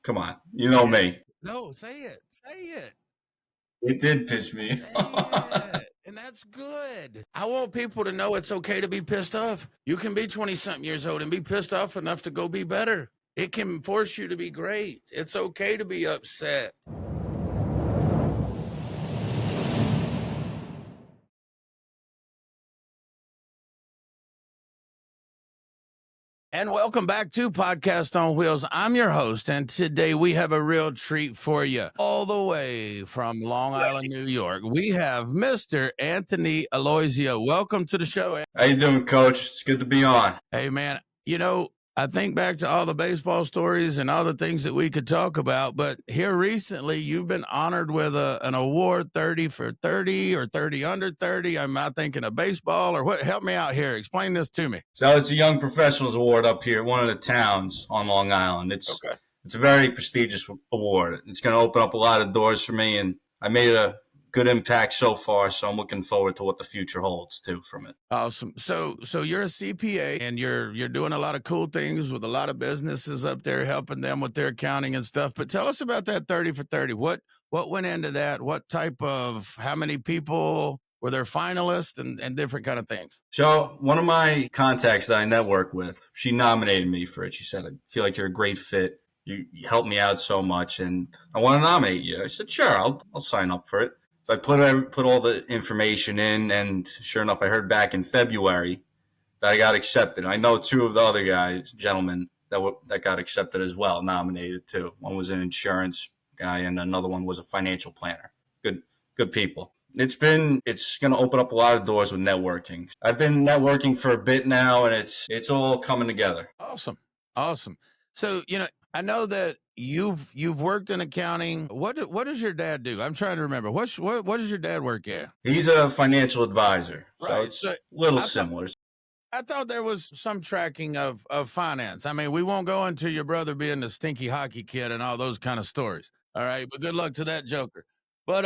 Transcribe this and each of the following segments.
Come on, you know me. No, say it. Say it. It did piss me Say off. it. And that's good. I want people to know it's okay to be pissed off. You can be 20 something years old and be pissed off enough to go be better. It can force you to be great. It's okay to be upset. And welcome back to Podcast on Wheels. I'm your host, and today we have a real treat for you. All the way from Long Island, New York, we have Mr. Anthony Aloisio. Welcome to the show. How you doing, Coach? It's good to be on. Hey, man, I think back to all the baseball stories and all the things that we could talk about, but here recently, you've been honored with an award, 30 for 30 or 30 under 30. I'm not thinking of baseball or what. Help me out here. Explain this to me. So it's a Young Professionals Award up here, one of the towns on Long Island. Okay. It's a very prestigious award. It's going to open up a lot of doors for me, and I made a good impact so far. So I'm looking forward to what the future holds too from it. Awesome. So you're a CPA and you're doing a lot of cool things with a lot of businesses up there, helping them with their accounting and stuff. But tell us about that 30 for 30. What went into that? What type of how many people were there finalists and different kind of things? So one of my contacts that I network with, she nominated me for it. She said, "I feel like you're a great fit. You helped me out so much, and I want to nominate you." I said, "Sure, I'll sign up for it." So I put all the information in, and sure enough, I heard back in February that I got accepted. I know two of the other gentlemen that got accepted as well, nominated too. One was an insurance guy, and another one was a financial planner. Good people. It's going to open up a lot of doors with networking. I've been networking for a bit now, and it's all coming together. Awesome. So I know that you've worked in accounting. What does your dad do? I'm trying to remember. What does your dad work at? He's a financial advisor, so Right. it's So a little I thought similar. I thought there was some tracking of finance. I mean, we won't go into your brother being the stinky hockey kid and all those kind of stories. All right, but good luck to that joker. But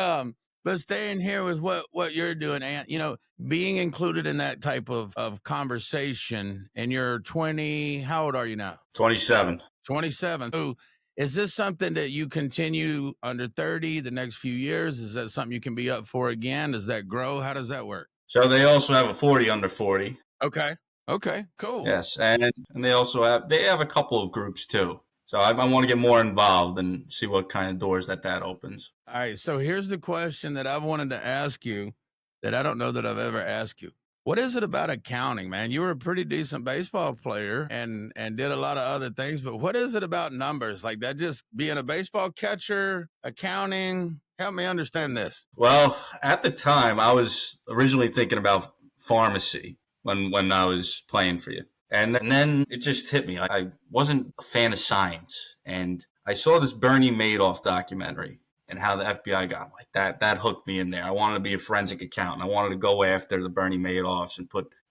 staying here with what you're doing, and being included in that type of conversation. And you're 20. How old are you now? 27. 27. So is this something that you continue under 30 the next few years? Is that something you can be up for again? Does that grow? How does that work? So they also have a 40 under 40. Okay. Okay. Cool. Yes, and they also have a couple of groups too. So I want to get more involved and see what kind of doors that opens. All right. So here's the question that I've wanted to ask you that I don't know that I've ever asked you. What is it about accounting, man? You were a pretty decent baseball player and did a lot of other things, but what is it about numbers? Like that just being a baseball catcher, accounting? Help me understand this. Well, at the time, I was originally thinking about pharmacy when I was playing for you. And then it just hit me. I wasn't a fan of science. And I saw this Bernie Madoff documentary and how the FBI got him. Like that hooked me in there. I wanted to be a forensic accountant. I wanted to go after the Bernie Madoffs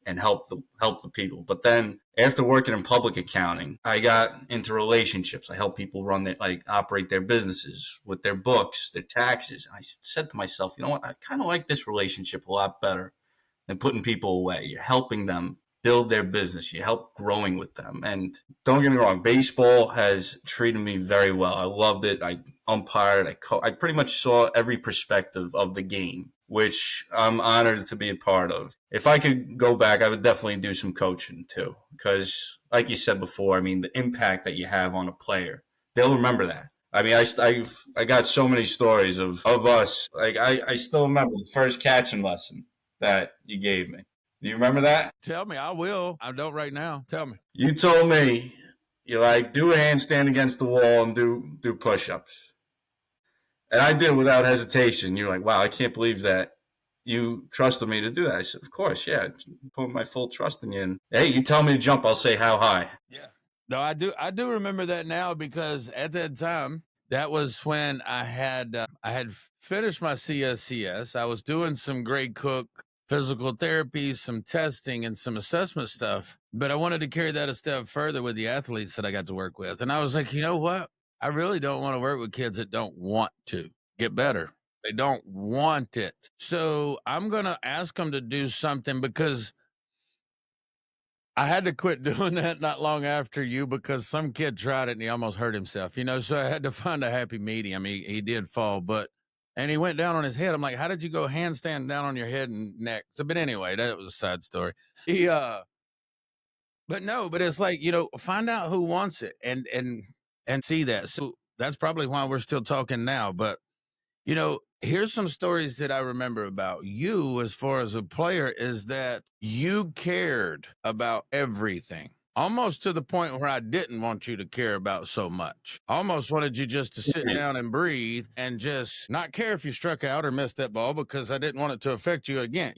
and help the people. But then after working in public accounting, I got into relationships. I help people operate their businesses with their books, their taxes. And I said to myself, you know what? I kind of like this relationship a lot better than putting people away. You're helping them build their business. You help growing with them. And don't get me wrong, baseball has treated me very well. I loved it. I umpired. I pretty much saw every perspective of the game, which I'm honored to be a part of. If I could go back, I would definitely do some coaching too. Because like you said before, I mean, the impact that you have on a player, they'll remember that. I mean, I got so many stories of us. Like I still remember the first catching lesson that you gave me. Do you remember that? Tell me, I will. I don't right now. Tell me. You told me you do a handstand against the wall and do push-ups. And I did without hesitation. You're like, wow, I can't believe that you trusted me to do that. I said, of course, yeah. Put my full trust in you. And hey, you tell me to jump, I'll say how high. Yeah. No, I do remember that now because at that time, that was when I had finished my CSCS. I was doing some grade cook physical therapy, some testing, and some assessment stuff. But I wanted to carry that a step further with the athletes that I got to work with. And I was like, you know what? I really don't want to work with kids that don't want to get better. They don't want it. So I'm going to ask them to do something because I had to quit doing that not long after you because some kid tried it and he almost hurt himself, so I had to find a happy medium. He did fall, and he went down on his head. I'm like, how did you go handstand down on your head and neck? So, but anyway, that was a side story. He, but no, but it's like, find out who wants it and see that. So that's probably why we're still talking now. But here's some stories that I remember about you as far as a player is that you cared about everything. Almost to the point where I didn't want you to care about so much. I almost wanted you just to sit down and breathe and just not care if you struck out or missed that ball because I didn't want it to affect you again.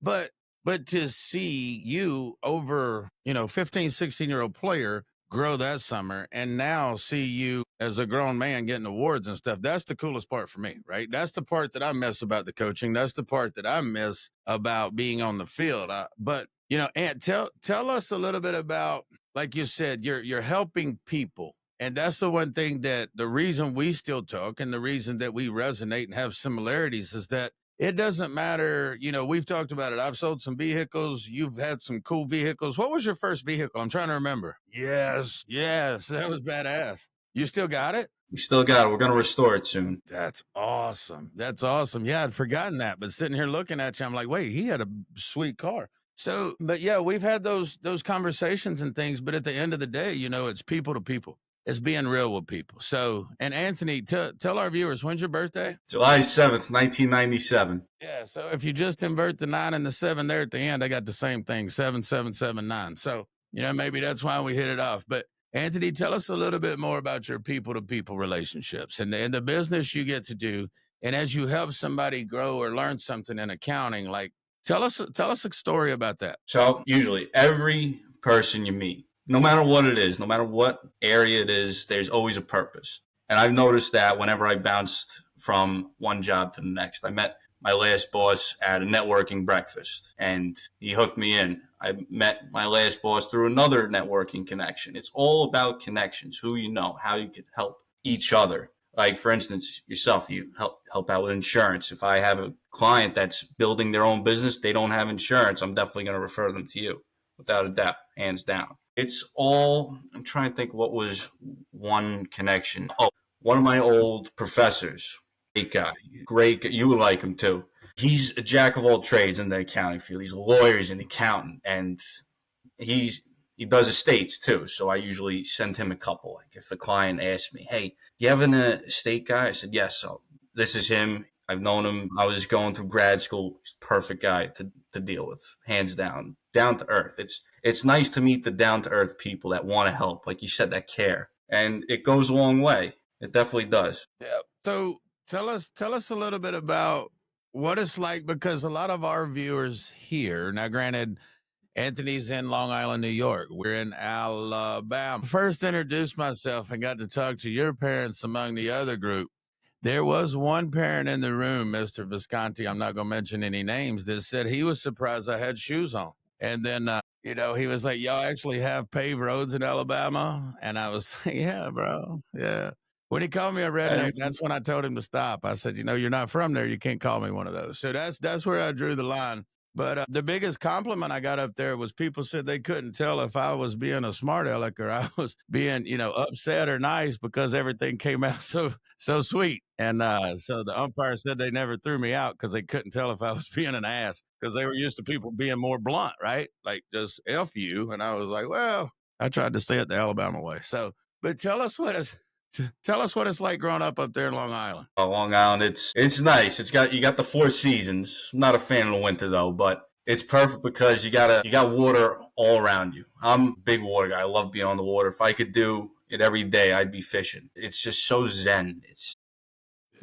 But to see you over, 15, 16-year-old player grow that summer and now see you as a grown man getting awards and stuff. That's the coolest part for me, right? That's the part that I miss about the coaching. That's the part that I miss about being on the field. But Ant, tell us a little bit about, like you said, you're helping people. And that's the one thing that the reason we still talk and the reason that we resonate and have similarities is that it doesn't matter. We've talked about it. I've sold some vehicles. You've had some cool vehicles. What was your first vehicle? I'm trying to remember. Yes. Yes. That was badass. You still got it? We still got it. We're going to restore it soon. That's awesome. That's awesome. Yeah, I'd forgotten that. But sitting here looking at you, I'm like, wait, he had a sweet car. So, but yeah, we've had those conversations and things. But at the end of the day, it's people to people. It's being real with people. So, and Anthony, tell our viewers, when's your birthday? July 7th, 1997. Yeah. So if you just invert the 9 and the 7 there at the end, I got the same thing, 7779. So, maybe that's why we hit it off. But Anthony, tell us a little bit more about your people to people relationships and the business you get to do. And as you help somebody grow or learn something in accounting, like tell us a story about that. So usually every person you meet, no matter what it is, no matter what area it is, there's always a purpose. And I've noticed that whenever I bounced from one job to the next. I met my last boss at a networking breakfast and he hooked me in. I met my last boss through another networking connection. It's all about connections, who you know, how you can help each other. Like, for instance, yourself, you help out with insurance. If I have a client that's building their own business, they don't have insurance, I'm definitely going to refer them to you, without a doubt, hands down. It's all, I'm trying to think what was one connection. Oh, one of my old professors, great guy. You would like him too. He's a jack of all trades in the accounting field. He's a lawyer, he's an accountant, and he does estates too. So I usually send him a couple. Like if a client asks me, "Hey, you have an estate guy?" I said, "Yes." So this is him. I've known him. I was going through grad school. He's a perfect guy to deal with, hands down. Down to earth. It's nice to meet the down to earth people that want to help, like you said, that care, and it goes a long way. It definitely does. Yeah. So tell us a little bit about what it's like, because a lot of our viewers here, now granted, Anthony's in Long Island, New York. We're in Alabama. First introduced myself and got to talk to your parents among the other group. There was one parent in the room, Mr. Visconti, I'm not going to mention any names, that said he was surprised I had shoes on. And then, he was like, y'all actually have paved roads in Alabama? And I was like, yeah, bro. Yeah. When he called me a redneck, that's when I told him to stop. I said, you're not from there. You can't call me one of those. So that's where I drew the line. But the biggest compliment I got up there was people said they couldn't tell if I was being a smart aleck or I was being, upset or nice, because everything came out so sweet. And so the umpire said they never threw me out because they couldn't tell if I was being an ass, because they were used to people being more blunt, right? Like just F you. And I was like, well, I tried to say it the Alabama way. So, but tell us what it's like growing up there in Long Island. Oh, Long Island, it's nice. You got the four seasons. I'm not a fan of the winter though, but it's perfect because you got water all around you. I'm a big water guy. I love being on the water. If I could do it every day, I'd be fishing. It's just so zen. It's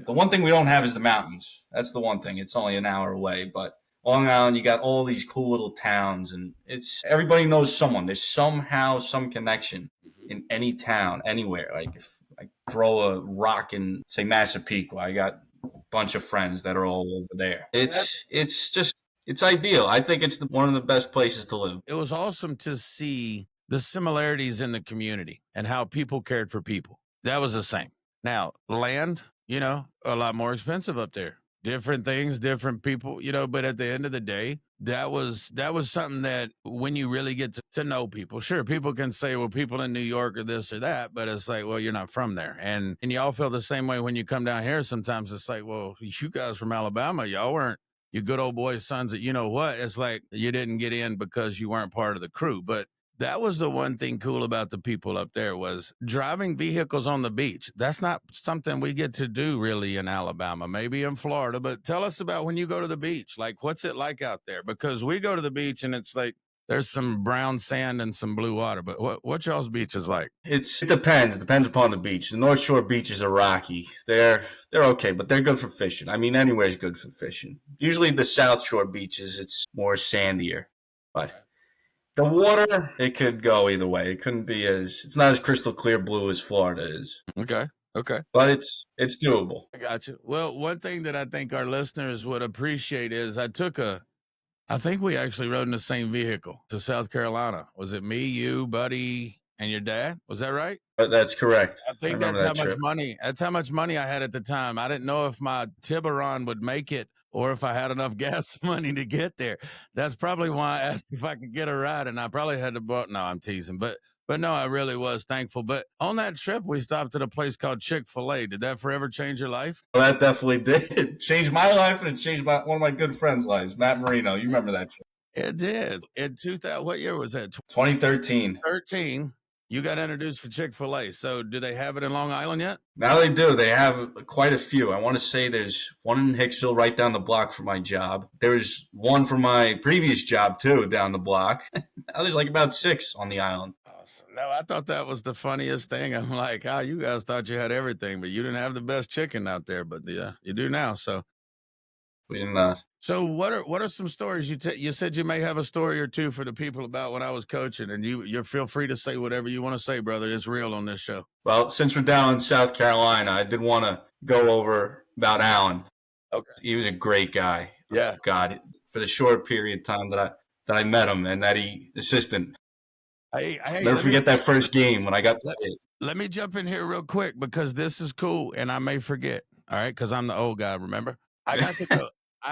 the one thing we don't have is the mountains. That's the one thing. It's only an hour away, but Long Island, you got all these cool little towns, and it's everybody knows someone. There's somehow some connection in any town, anywhere. Like if I throw a rock in, say, Massapequa, I got a bunch of friends that are all over there. It's ideal. I think it's one of the best places to live. It was awesome to see the similarities in the community and how people cared for people. That was the same. Now, land, a lot more expensive up there. Different things, different people, but at the end of the day, that was something that when you really get to know people, sure, people can say, well, people in New York are this or that, but it's like, well, you're not from there. And y'all feel the same way when you come down here. Sometimes it's like, well, you guys from Alabama, y'all weren't you good old boys, sons that you know what? It's like you didn't get in because you weren't part of the crew. But that was the one thing cool about the people up there was driving vehicles on the beach. That's not something we get to do really in Alabama, maybe in Florida. But tell us about when you go to the beach. Like, what's it like out there? Because we go to the beach and it's like there's some brown sand and some blue water. But what y'all's beach is like? It depends. It depends upon the beach. The North Shore beaches are rocky. They're okay, but they're good for fishing. I mean, anywhere's good for fishing. Usually the South Shore beaches, it's more sandier. But the water, it could go either way. It couldn't be it's not as crystal clear blue as Florida is. Okay. Okay. But it's doable. I got you. Well, one thing that I think our listeners would appreciate is I think we actually rode in the same vehicle to South Carolina. Was it me, you, Buddy, and your dad? Was that right? But that's correct. I think remember that's that how trip. much money I had at the time. I didn't know if my Tiburon would make it or if I had enough gas money to get there. That's probably why I asked if I could get a ride, and I probably had to no, I'm teasing. But no, I really was thankful. But on that trip, we stopped at a place called Chick-fil-A. Did that forever change your life? Well, that definitely did. It changed my life, and it changed one of my good friends' lives, Matt Marino. You remember that trip? It did. In 2000, what year was that? 2013. 13. You got introduced for Chick-fil-A. So do they have it in Long Island yet? Now they do. They have quite a few. I want to say there's one in Hicksville right down the block from my job. There's one from my previous job, too, down the block. Now there's like about 6 on the island. Awesome. No, I thought that was the funniest thing. I'm like, oh, you guys thought you had everything, but you didn't have the best chicken out there. But yeah, you do now. So We didn't. So what are some stories you said you may have a story or two for the people about when I was coaching, and you feel free to say whatever you want to say, brother. It's real on this show. Well, since we're down in South Carolina, I did want to go over about Alan. Okay. He was a great guy. Yeah. God, for the short period of time that I met him and that he assistant. I'll never forget that first game when I got it. Let me jump in here real quick because this is cool and I may forget. All right, because I'm the old guy, remember? I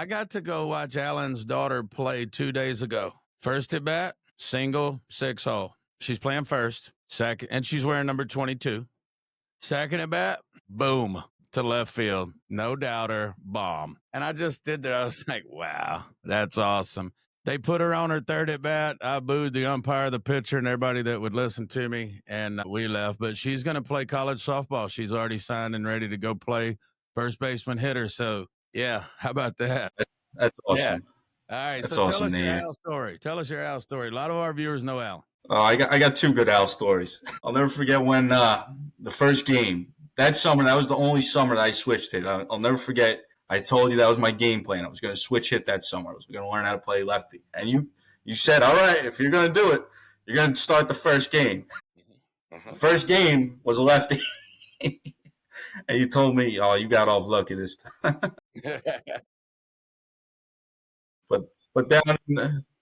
got to go watch Alan's daughter play 2 days ago. First at bat, single, 6-hole. She's playing first, second, and she's wearing number 22. Second at bat, boom, to left field. No doubter, bomb. And I just stood there. I was like, wow, that's awesome. They put her on her third at bat. I booed the umpire, the pitcher, and everybody that would listen to me, and we left. But she's going to play college softball. She's already signed and ready to go play first baseman hitter. So, yeah, how about that? That's awesome. Yeah. All right, that's so awesome, tell us your Al story. Tell us your Al story. A lot of our viewers know Al. Oh, I got 2 good Al stories. I'll never forget when the first game, that summer, that was the only summer that I switched hit. I'll never forget. I told you that was my game plan. I was going to switch hit that summer. I was going to learn how to play lefty. And you said, all right, if you're going to do it, you're going to start the first game. The first game was a lefty. And you told me, oh, you got off lucky this time. But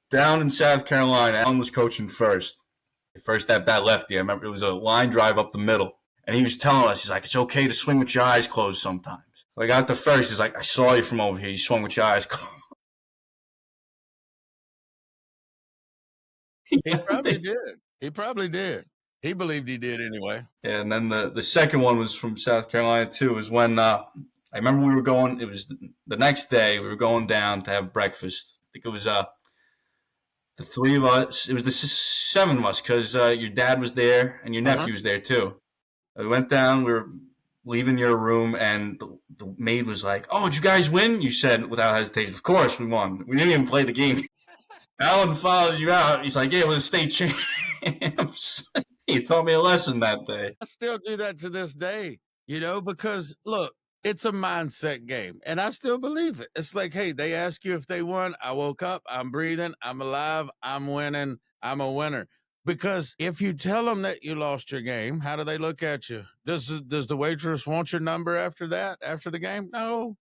down in South Carolina, Alan was coaching first. First at bat lefty. I remember it was a line drive up the middle. And he was telling us, he's like, it's okay to swing with your eyes closed sometimes. So I got the first. He's like, I saw you from over here. You swung with your eyes closed. He probably did. He probably did. He believed he did anyway. Yeah, and then the second one was from South Carolina, too. It was when I remember we were going, it was the next day, we were going down to have breakfast. I think it was the 3 of us. It was the 7 of us because your dad was there and your nephew was there, too. We went down, we were leaving your room, and the maid was like, oh, did you guys win? You said without hesitation, of course we won. We didn't even play the game. Alan follows you out. He's like, yeah, we're the state champs. He taught me a lesson that day. I still do that to this day, because, look, it's a mindset game, and I still believe it. It's like, hey, they ask you if they won. I woke up. I'm breathing. I'm alive. I'm winning. I'm a winner. Because if you tell them that you lost your game, how do they look at you? Does the waitress want your number after that, after the game? No.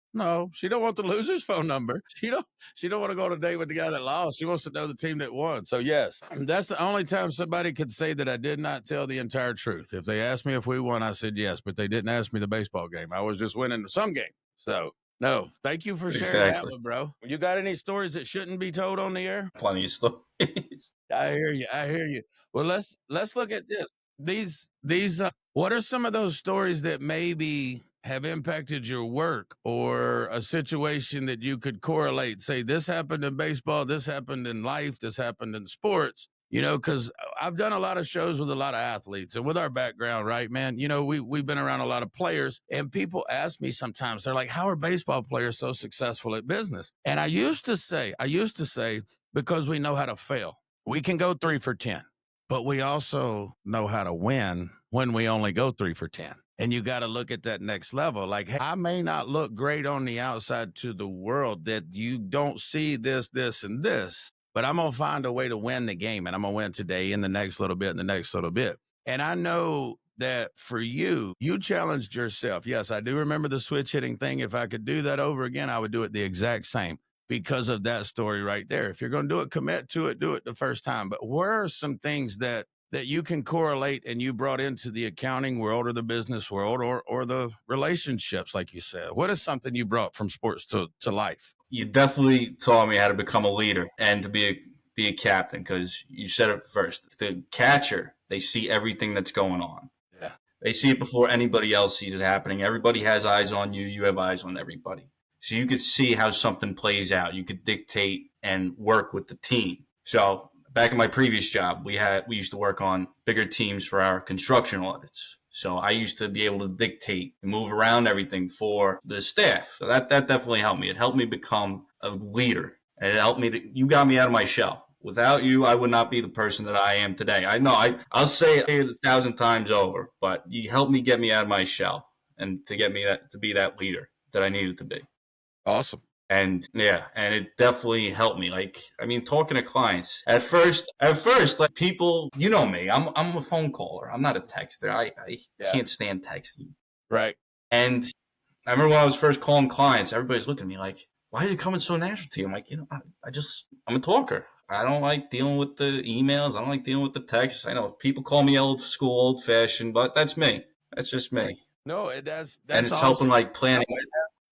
She don't want the loser's phone number. She don't want to go on a date with the guy that lost. She wants to know the team that won. So, yes, that's the only time somebody could say that I did not tell the entire truth. If they asked me if we won, I said yes, but they didn't ask me the baseball game. I was just winning some game. So, No. Thank you for sharing that Exactly. one, bro. You got any stories that shouldn't be told on the air? Plenty of stories. I hear you. I hear you. Well, let's look at this. These what are some of those stories that maybe have impacted your work or a situation that you could correlate? Say this happened in baseball, this happened in life, this happened in sports. You know, because I've done a lot of shows with a lot of athletes, and with our background, right, man? You know, we've been around a lot of players, and people ask me sometimes, they're like, "How are baseball players so successful at business?" And I used to say, because we know how to fail. We can go 3 for 10, but we also know how to win when we only go 3 for 10. And you got to look at that next level. Like, hey, I may not look great on the outside to the world that you don't see this, this, and this, but I'm going to find a way to win the game. And I'm going to win today and the next little bit and the next little bit. And I know that for you, you challenged yourself. Yes, I do remember the switch hitting thing. If I could do that over again, I would do it the exact same because of that story right there. If you're going to do it, commit to it, do it the first time. But where are some things that you can correlate and you brought into the accounting world or the business world or the relationships, like you said? What is something you brought from sports to life? You definitely taught me how to become a leader and to be a captain because you said it first. The catcher, they see everything that's going on. Yeah. They see it before anybody else sees it happening. Everybody has eyes on you. You have eyes on everybody. So you could see how something plays out. You could dictate and work with the team. So back in my previous job, we used to work on bigger teams for our construction audits. So I used to be able to dictate and move around everything for the staff. So that definitely helped me. It helped me become a leader. And it helped me you got me out of my shell. Without you, I would not be the person that I am today. I know I'll say it 1,000 times over, but you helped me get me out of my shell and to get me to be that leader that I needed to be. Awesome. And yeah, and it definitely helped me. Like, I mean, talking to clients at first, like people, you know me, I'm a phone caller. I'm not a texter. I Yeah. can't stand texting. Right. And I remember when I was first calling clients, everybody's looking at me like, why is it coming so natural to you? I'm like, I'm a talker. I don't like dealing with the emails. I don't like dealing with the texts. I know people call me old school, old fashioned, but that's me. That's just me. No, And that's it's helping awesome. like planning.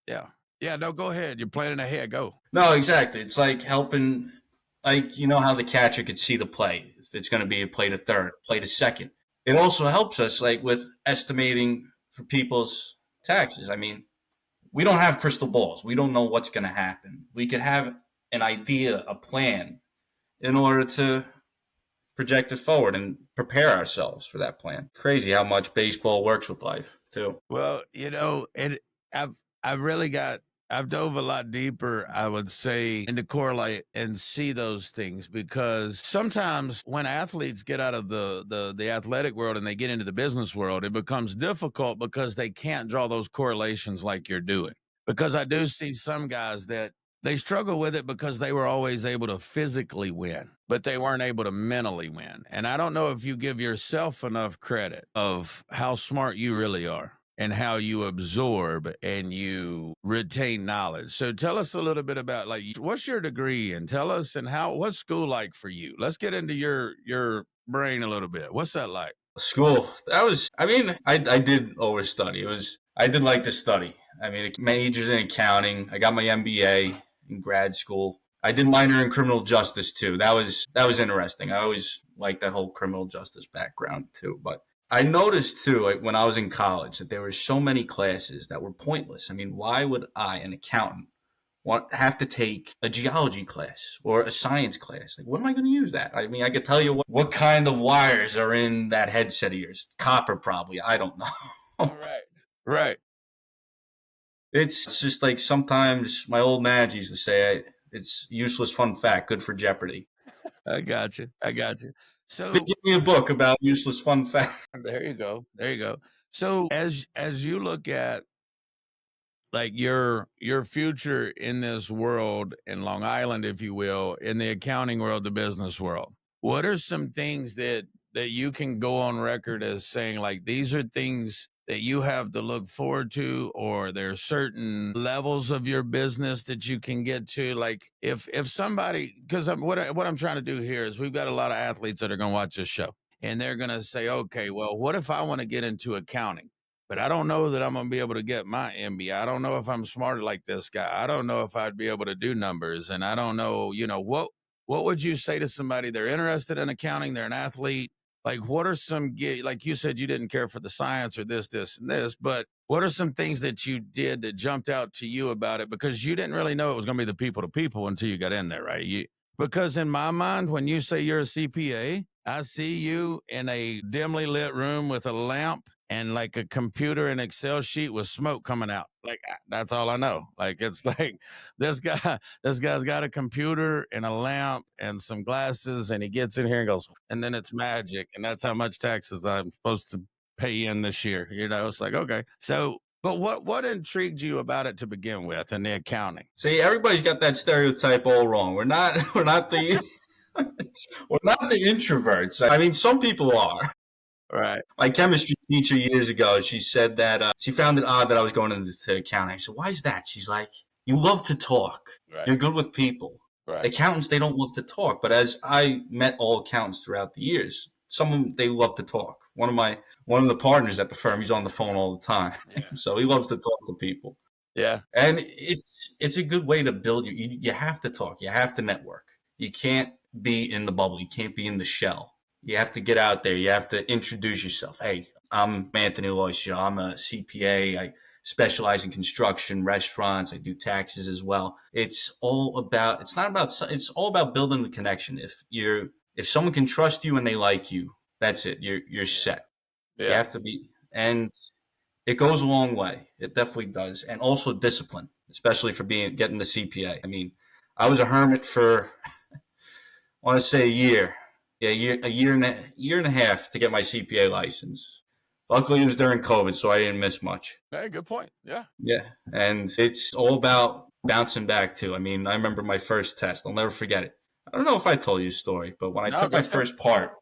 Yeah. Yeah. No, go ahead. You're planning ahead. Go. No, exactly. It's like helping, like, you know how the catcher could see the play. If it's going to be a play to third, play to second. It also helps us, like, with estimating for people's taxes. I mean, we don't have crystal balls. We don't know what's going to happen. We could have an idea, a plan, in order to project it forward and prepare ourselves for that plan. Crazy how much baseball works with life, too. Well, you know, I've I've really got I've dove a lot deeper, I would say, into correlate and see those things because sometimes when athletes get out of the athletic world and they get into the business world, it becomes difficult because they can't draw those correlations like you're doing. Because I do see some guys that they struggle with it because they were always able to physically win, but they weren't able to mentally win. And I don't know if you give yourself enough credit of how smart you really are and how you absorb and you retain knowledge. So tell us a little bit about like what's your degree and tell us and how what's school like for you? Let's get into your brain a little bit. What's that like? School, that was, I mean, I did overstudy. I did like to study. I mean, I majored in accounting. I got my MBA in grad school. I did minor in criminal justice too. That was interesting. I always liked that whole criminal justice background too. But I noticed too, like, when I was in college, that there were so many classes that were pointless. I mean, why would I, an accountant, have to take a geology class or a science class? Like, what am I going to use that? I mean, I could tell you what kind of wires are in that headset of yours. Copper, probably. I don't know. Right. Right. It's just like sometimes my old man used to say, it's useless fun fact, good for Jeopardy. I got you. I got you. They So give me a book about useless fun fact. there you go. There you go. So as you look at like your future in this world in Long Island, if you will, in the accounting world, the business world, what are some things that you can go on record as saying like these are things that you have to look forward to, or there's certain levels of your business that you can get to? Like if somebody, because what I'm trying to do here is we've got a lot of athletes that are going to watch this show and they're going to say, okay, well, what if I want to get into accounting? but I don't know that I'm going to be able to get my MBA. I don't know if I'm smart like this guy. I don't know if I'd be able to do numbers. And I don't know, what would you say to somebody? They're interested in accounting. They're an athlete. Like, what are like you said, you didn't care for the science or this, and this, but what are some things that you did that jumped out to you about it? Because you didn't really know it was going to be the people to people until you got in there, right? Because in my mind, when you say you're a CPA, I see you in a dimly lit room with a lamp and like a computer and Excel sheet with smoke coming out. Like, that's all I know. Like, it's like this guy's got a computer and a lamp and some glasses, and he gets in here and goes, and then it's magic, and that's how much taxes I'm supposed to pay in this year. It's like, okay. So, but what intrigued you about it to begin with in the accounting? See, everybody's got that stereotype all wrong. We're not we're not the we're not the introverts. I mean, some people are. Right. My chemistry teacher years ago, she said that she found it odd that I was going into accounting. I said, "Why is that?" She's like, "You love to talk. Right. You're good with people. Right. Accountants, they don't love to talk." But as I met all accountants throughout the years, some of them, they love to talk. One of the partners at the firm, he's on the phone all the time, Yeah. so he loves to talk to people. Yeah. And it's a good way to build you have to talk. You have to network. You can't be in the bubble. You can't be in the shell. You have to get out there. You have to introduce yourself. Hey, I'm Anthony Aloisio. I'm a CPA. I specialize in construction, restaurants. I do taxes as well. It's all about, it's all about building the connection. If someone can trust you and they like you, that's it. You're set. Yeah. You have to be, and it goes a long way. It definitely does. And also discipline, especially for getting the CPA. I mean, I was a hermit for, I want to say a year. Yeah, a year and a half to get my CPA license. Luckily, it was during COVID, so I didn't miss much. Hey, good point. Yeah. Yeah, and it's all about bouncing back too. I mean, I remember my first test. I'll never forget it. I don't know if I told you a story, but when I took my first part,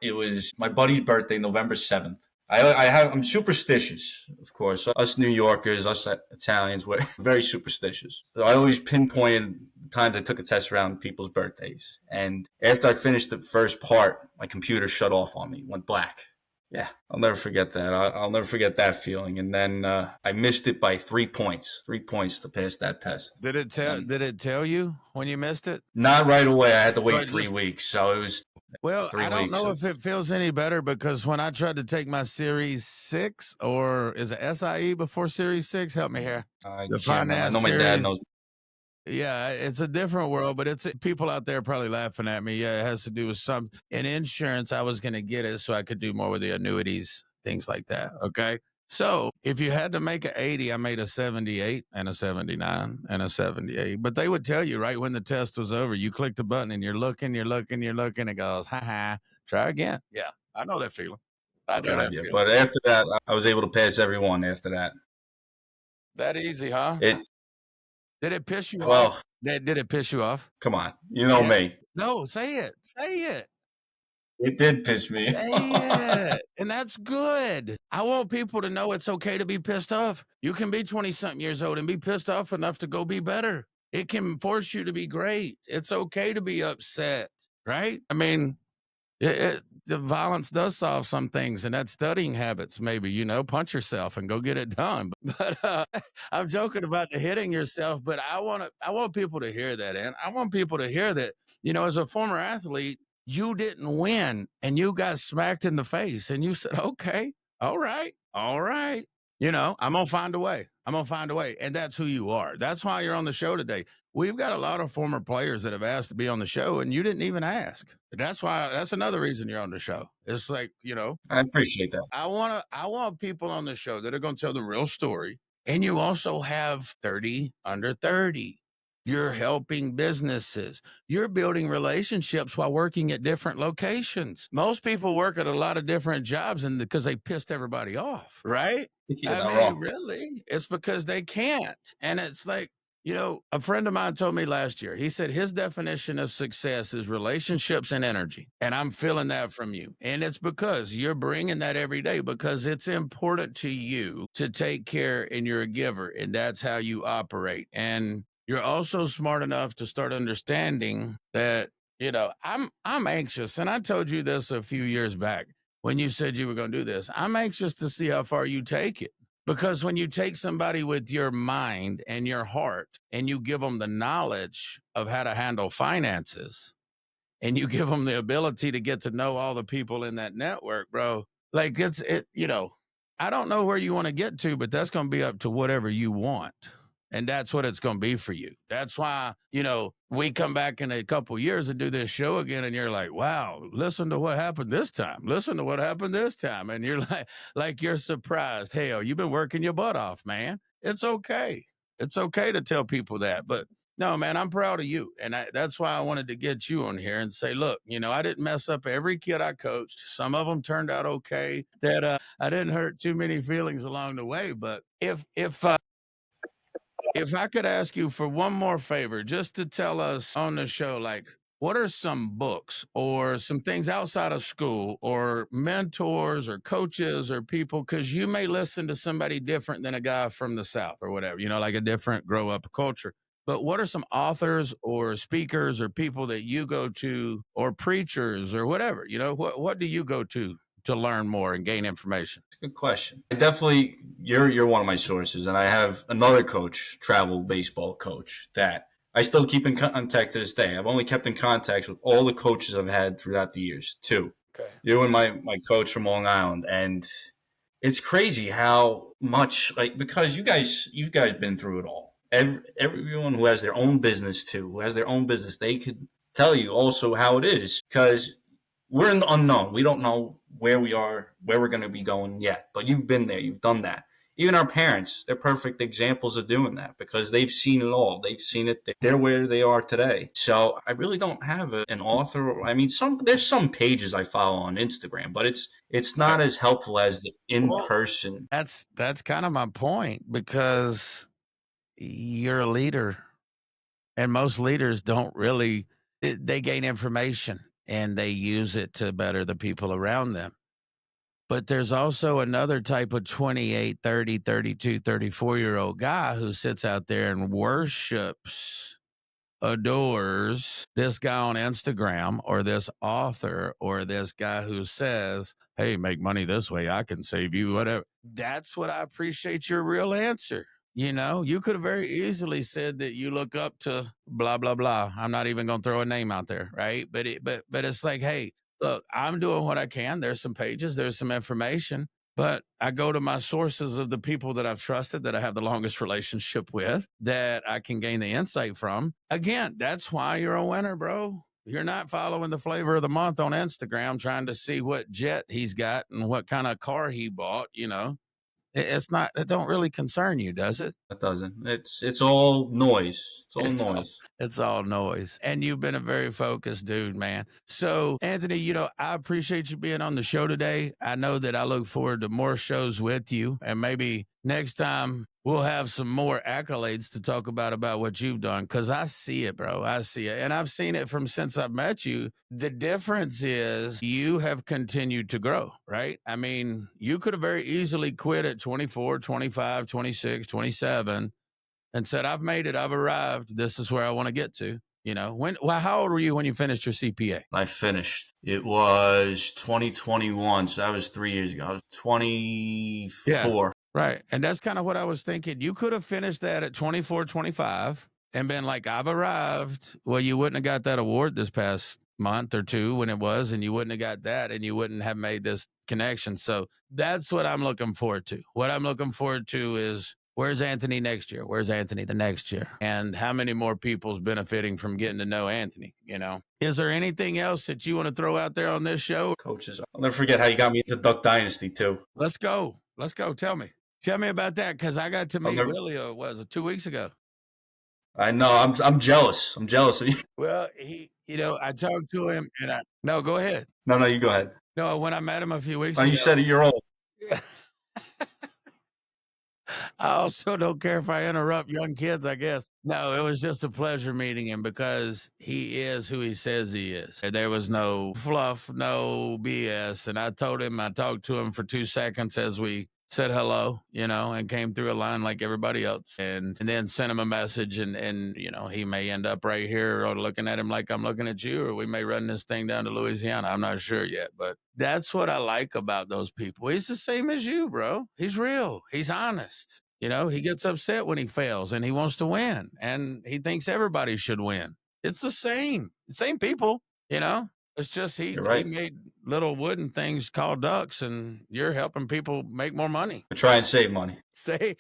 it was my buddy's birthday, November 7th. I'm superstitious, of course. Us New Yorkers, us Italians, we're very superstitious. So I always pinpointed times I took a test around people's birthdays. And after I finished the first part, my computer shut off on me, went black. Yeah, I'll never forget that. I'll never forget that feeling. And then I missed it by 3 points. 3 points to pass that test. Did it tell you when you missed it? Not right away. I had to wait 3 weeks. So it was. Well, I don't know if it feels any better, because when I tried to take my Series 6, or is it SIE before Series 6? Help me here. The finance I know my dad knows. Yeah, it's a different world, but it's people out there probably laughing at me. Yeah, it has to do with in insurance. I was going to get it so I could do more with the annuities, things like that. Okay. So if you had to make an 80, I made a 78 and a 79 and a 78. But they would tell you right when the test was over, you click the button and you're looking. It goes, ha, try again. Yeah, I know that feeling. I know that feeling. But after that, I was able to pass everyone after that. That easy, huh? Did it piss you Well, off? Did it piss you off? Come on. You know me. No, say it. Say it. It did piss me off. And that's good. I want people to know it's okay to be pissed off. You can be 20-something years old and be pissed off enough to go be better. It can force you to be great. It's okay to be upset, right? I mean, the violence does solve some things, and that's studying habits. Maybe, punch yourself and go get it done. But I'm joking about the hitting yourself, but I want people to hear that. And I want people to hear that, as a former athlete, you didn't win and you got smacked in the face and you said, okay, all right. I'm going to find a way. And that's who you are. That's why you're on the show today. We've got a lot of former players that have asked to be on the show, and you didn't even ask. That's another reation you're on the show. It's like, I appreciate that. I want people on the show that are going to tell the real story. And you also have 30 under 30. You're helping businesses. You're building relationships while working at different locations. Most people work at a lot of different jobs because they pissed everybody off, right? Really? It's because they can't. And it's like, a friend of mine told me last year, he said his definition of success is relationships and energy. And I'm feeling that from you. And it's because you're bringing that every day, because it's important to you to take care, and you're a giver, and that's how you operate. And you're also smart enough to start understanding that, I'm anxious. And I told you this a few years back. when you said you were going to do this. I'm anxious to see how far you take it. Because when you take somebody with your mind and your heart and you give them the knowledge of how to handle finances and you give them the ability to get to know all the people in that network, bro, like I don't know where you want to get to, but that's going to be up to whatever you want. And that's what it's going to be for you. That's why, we come back in a couple years and do this show again. And you're like, wow, listen to what happened this time. Listen to what happened this time. And you're like you're surprised. Hell, you've been working your butt off, man. It's okay. It's okay to tell people that. But no, man, I'm proud of you. And that's why I wanted to get you on here and say, look, I didn't mess up every kid I coached. Some of them turned out okay. That I didn't hurt too many feelings along the way. But if I could ask you for one more favor, just to tell us on the show, like, what are some books or some things outside of school or mentors or coaches or people? Because you may listen to somebody different than a guy from the South or whatever, like a different grow up culture. But what are some authors or speakers or people that you go to or preachers or whatever? What do you go to learn more and gain information? Good question. I definitely, you're one of my sources, and I have another coach, travel baseball coach, that I still keep in contact to this day. I've only kept in contact with all the coaches I've had throughout the years, too. Okay. You and my coach from Long Island, and it's crazy how much, like, because you guys been through it all. Everyone who has their own business too, who has their own business, they could tell you also how it is, because we're in the unknown. We don't know where we are, where we're going to be going yet. But you've been there. You've done that. Even our parents, they're perfect examples of doing that because they've seen it all. They've seen it. They're where they are today. So I really don't have an author. I mean, there's some pages I follow on Instagram, but it's not as helpful as the in-person. Well, that's kind of my point, because you're a leader, and most leaders don't really, they gain information and they use it to better the people around them. But there's also another type of 28, 30, 32, 34-year-old guy who sits out there and worships, adores this guy on Instagram or this author or this guy who says, hey, make money this way, I can save you, whatever. That's what I appreciate your real answer. You could have very easily said that you look up to blah, blah, blah. I'm not even going to throw a name out there, right? But it's like, hey, look, I'm doing what I can. There's some pages, there's some information, but I go to my sources of the people that I've trusted, that I have the longest relationship with, that I can gain the insight from. Again, that's why you're a winner, bro. You're not following the flavor of the month on Instagram, trying to see what jet he's got and what kind of car he bought, It's not, it don't really concern you, does it? It doesn't. It's all noise. It's all noise. It's all noise. And you've been a very focused dude, man. So, Anthony, I appreciate you being on the show today. I know that I look forward to more shows with you, and maybe next time we'll have some more accolades to talk about what you've done, because I see it, bro. I see it. And I've seen it from since I've met you. The difference is you have continued to grow, right? I mean, you could have very easily quit at 24, 25, 26, 27 and said, I've made it. I've arrived. This is where I want to get to. How old were you when you finished your CPA? I finished. It was 2021. So that was 3 years ago. I was 24. Yeah. Right. And that's kind of what I was thinking. You could have finished that at 24, 25 and been like, I've arrived. Well, you wouldn't have got that award this past month or two when it was, and you wouldn't have got that, and you wouldn't have made this connection. So that's what I'm looking forward to. What I'm looking forward to is, where's Anthony next year? Where's Anthony the next year? And how many more people's benefiting from getting to know Anthony, Is there anything else that you want to throw out there on this show? Coaches, I'll never forget how you got me into Duck Dynasty too. Let's go. Tell me about that, because I got to meet Willie, 2 weeks ago. I know. I'm jealous. I'm jealous of you. Well, I talked to him, and no, go ahead. No, you go ahead. No, when I met him a few weeks ago. You said you're old. I also don't care if I interrupt young kids, I guess. No, it was just a pleasure meeting him, because he is who he says he is. There was no fluff, no BS. And I talked to him for 2 seconds as we said hello, and came through a line like everybody else, and then sent him a message, and he may end up right here or looking at him like I'm looking at you, or we may run this thing down to Louisiana. I'm not sure yet, but that's what I like about those people. He's the same as you, bro. He's real. He's honest. He gets upset when he fails and he wants to win, and he thinks everybody should win. It's the same people, It's just he You're right. made little wooden things called ducks, and you're helping people make more money. I try and save money. Save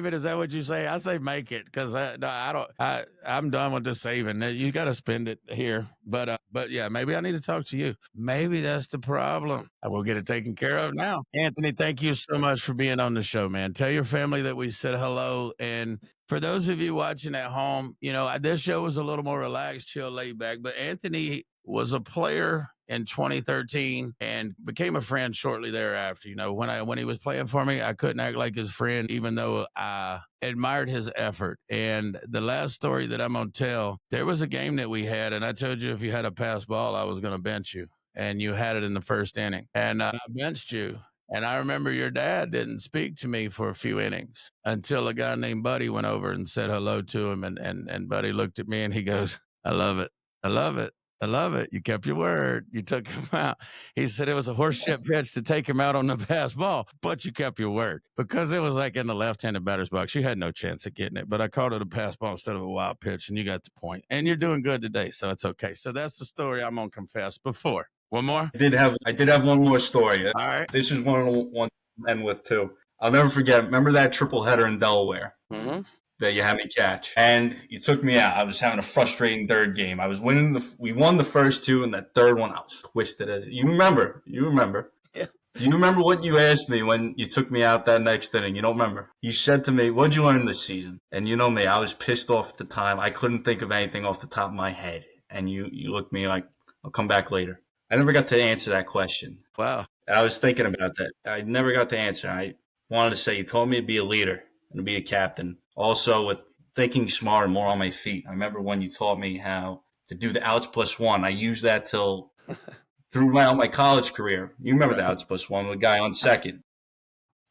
it. Is that what you say? I say make it, because I'm done with the saving. You got to spend it here. But yeah, maybe I need to talk to you. Maybe that's the problem. I will get it taken care of now. Anthony, thank you so much for being on the show, man. Tell your family that we said hello. And for those of you watching at home, this show was a little more relaxed, chill, laid back. But Anthony was a player in 2013 and became a friend shortly thereafter. When he was playing for me, I couldn't act like his friend, even though I admired his effort. And the last story that I'm going to tell, there was a game that we had, and I told you if you had a pass ball, I was going to bench you, and you had it in the first inning, and I benched you. And I remember your dad didn't speak to me for a few innings until a guy named Buddy went over and said hello to him. And Buddy looked at me and he goes, I love it. I love it. I love it. You kept your word. You took him out. He said it was a horseshit pitch to take him out on the pass ball, but you kept your word, because it was like in the left-handed batter's box. You had no chance of getting it, but I called it a pass ball instead of a wild pitch, and you got the point. And you're doing good today, so it's okay. So that's the story I'm going to confess before. One more? I did have one more story. All right. This is one to end with, too. I'll never forget. Remember that triple header in Delaware? Mm-hmm. That you had me catch, and you took me out. I was having a frustrating third game. I was winning we won the first two, and that third one I was twisted as you remember. Yeah. Do you remember what you asked me when you took me out that next inning? You don't remember? You said to me, "What'd you learn this season?" And you know me, I was pissed off at the time. I couldn't think of anything off the top of my head. And you looked at me like, "I'll come back later." I never got to answer that question. Wow. I was thinking about that. I never got to answer. I wanted to say, you told me to be a leader and to be a captain. Also, with thinking smart and more on my feet. I remember when you taught me how to do the outs plus one. I used that through my college career. You remember the outs plus one with a guy on second.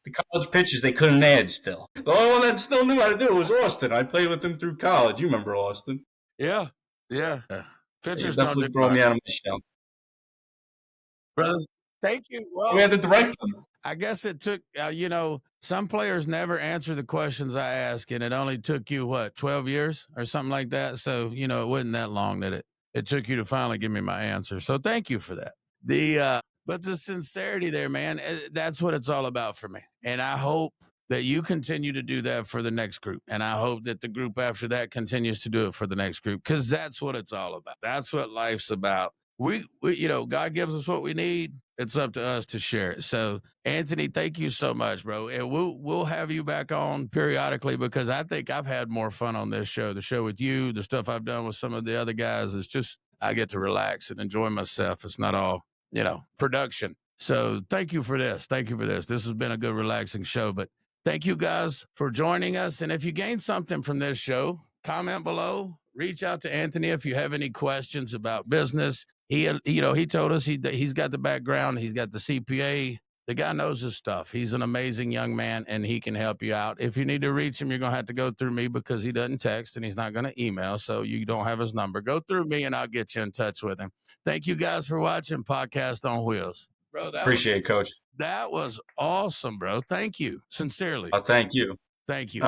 The college pitches, they couldn't add still. The only one that still knew how to do it was Austin. I played with him through college. You remember Austin? Yeah. Pitchers definitely brought me out of my shell. Brother, thank you. Well, we had to direct them. I guess it took, some players never answer the questions I ask, and it only took you, 12 years or something like that? So, it wasn't that long that it took you to finally give me my answer. So thank you for that. But the sincerity there, man, that's what it's all about for me. And I hope that you continue to do that for the next group. And I hope that the group after that continues to do it for the next group, because that's what it's all about. That's what life's about. We God gives us what we need. It's up to us to share it. So, Anthony, thank you so much, bro. And we'll have you back on periodically, because I think I've had more fun on this show. The show with you, the stuff I've done with some of the other guys, it's just I get to relax and enjoy myself. It's not all, production. So thank you for this. Thank you for this. This has been a good, relaxing show. But thank you guys for joining us. And if you gained something from this show, comment below. Reach out to Anthony if you have any questions about business. He told us he's got the background. He's got the CPA. The guy knows his stuff. He's an amazing young man, and he can help you out. If you need to reach him, you're going to have to go through me, because he doesn't text and he's not going to email. So you don't have his number. Go through me and I'll get you in touch with him. Thank you guys for watching Podcast on Wheels. Bro, Appreciate it, Coach. That was awesome, bro. Thank you. Sincerely. Thank you. Thank you.